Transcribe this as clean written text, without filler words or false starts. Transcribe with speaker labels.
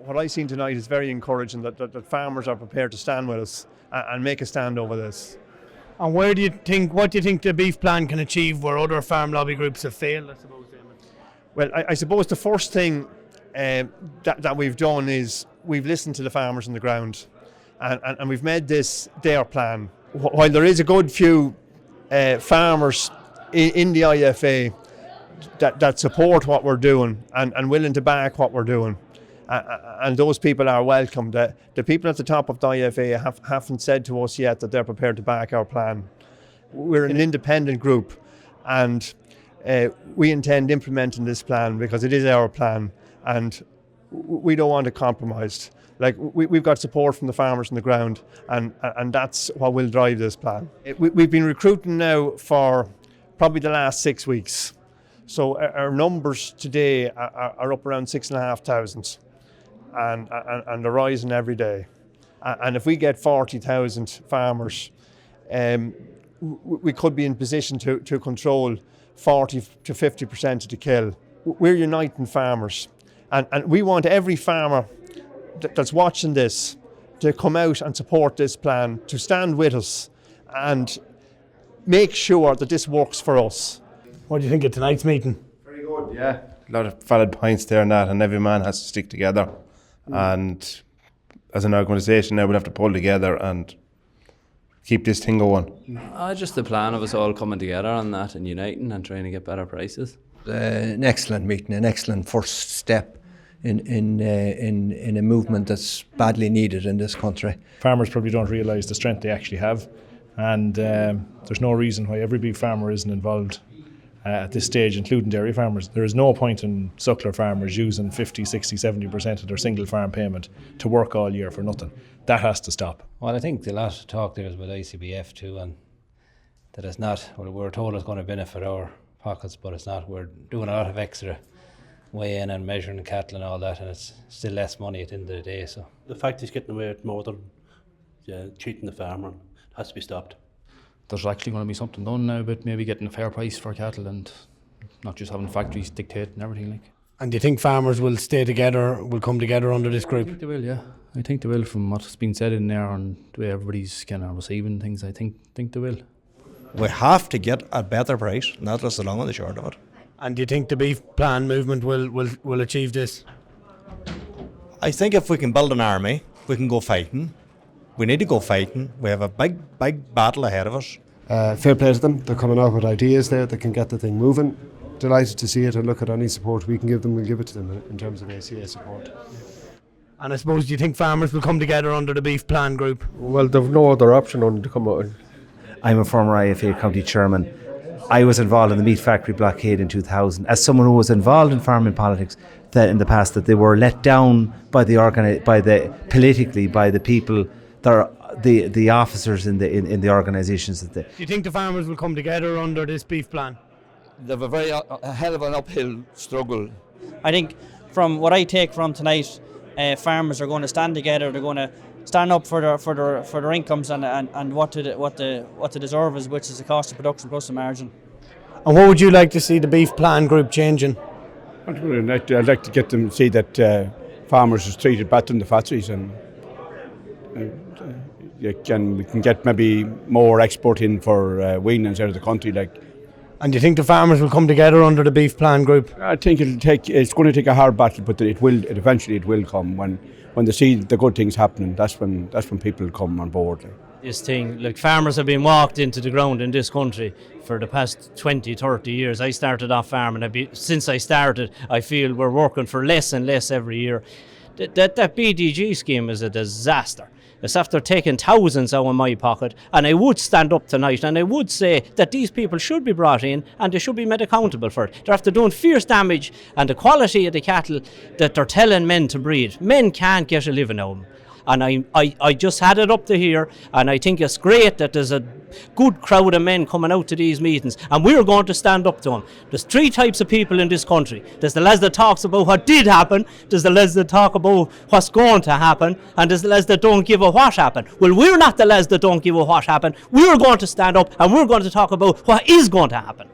Speaker 1: what I've seen tonight is very encouraging that farmers are prepared to stand with us and make a stand over this.
Speaker 2: And what do you think the beef plan can achieve where other farm lobby groups have failed, I suppose, Damon?
Speaker 1: Well, I suppose the first thing that we've done is we've listened to the farmers on the ground and we've made this their plan. While there is a good few farmers in the IFA that support what we're doing and willing to back what we're doing, and those people are welcome. The people at the top of the IFA haven't said to us yet that they're prepared to back our plan. We're an independent group and we intend implementing this plan because it is our plan and we don't want it compromised. Like we've got support from the farmers on the ground and that's what will drive this plan. We've been recruiting now for probably the last 6 weeks. So our numbers today are up around 6,500 and they're rising every day. And if we get 40,000 farmers, we could be in position to control 40 to 50% of the kill. We're uniting farmers and we want every farmer that's watching this to come out and support this plan, to stand with us and make sure that this works for us.
Speaker 2: What do you think of tonight's meeting?
Speaker 3: Very good, yeah. A lot of valid points there and that, and every man has to stick together. And as an organisation now we'll have to pull together and keep this thing going.
Speaker 4: Just the plan of us all coming together on that and uniting and trying to get better prices.
Speaker 5: An excellent meeting, an excellent first step in a movement that's badly needed in this country.
Speaker 6: Farmers probably don't realise the strength they actually have, and there's no reason why every beef farmer isn't involved at this stage, including dairy farmers. There is no point in suckler farmers using 50, 60, 70% of their single farm payment to work all year for nothing. That has to stop.
Speaker 7: Well, I think the lot of talk there is with ICBF too, and that it's not, well, we're told it's going to benefit our pockets, but it's not. We're doing a lot of extra weighing and measuring cattle and all that, and it's still less money at the end of the day. So
Speaker 8: the fact he's getting away with more than cheating the farmer has to be stopped.
Speaker 9: There's actually going to be something done now about maybe getting a fair price for cattle and not just having factories dictate and everything like.
Speaker 2: And do you think farmers will stay together, will come together under this group?
Speaker 9: I think they will, yeah. I think they will, from what's been said in there and the way everybody's kind of receiving things. I think they will.
Speaker 10: We have to get a better price, and that's the long and the short of it.
Speaker 2: And do you think the beef plan movement will achieve this?
Speaker 10: I think if we can build an army, we can go fighting. We need to go fighting. We have a big battle ahead of us.
Speaker 11: Fair play to them. They're coming up with ideas there that can get the thing moving. Delighted to see it and look at any support we can give them, we'll give it to them in terms of ACA support.
Speaker 2: And I suppose, do you think farmers will come together under the beef plan group?
Speaker 11: Well, they've no other option only to come out.
Speaker 12: I'm a former IFA county chairman. I was involved in the meat factory blockade in 2000. As someone who was involved in farming politics, that in the past that they were let down by the people, the officers in the organisations.
Speaker 2: Do you think the farmers will come together under this beef plan?
Speaker 13: They have a hell of an uphill struggle. I think from what I take from tonight, farmers are going to stand together. They're going to stand up for their incomes and what they deserve is, which is the cost of production plus the margin.
Speaker 2: And what would you like to see the beef plan group changing?
Speaker 14: I'd like to get them to see that farmers are treated better in the factories, and we can get maybe more export in for weanings out of the country.
Speaker 2: And do you think the farmers will come together under the beef plan group?
Speaker 14: I think it's going to take a hard battle, but eventually it will come when they see the good things happening. That's when people come on board.
Speaker 15: This thing, like, farmers have been walked into the ground in this country for the past 20, 30 years. I started off farming. Since I started, I feel we're working for less and less every year. That BDG scheme is a disaster. It's after taking thousands out of my pocket, and I would stand up tonight and I would say that these people should be brought in and they should be made accountable for it. They're after doing fierce damage, and the quality of the cattle that they're telling men to breed, men can't get a living out of them. And I just had it up to here, and I think it's great that there's a good crowd of men coming out to these meetings, and we're going to stand up to them. There's three types of people in this country. There's the lads that talks about what did happen, there's the lads that talk about what's going to happen, and there's the lads that don't give a what happened. Well, we're not the lads that don't give a what happened. We're going to stand up and we're going to talk about what is going to happen.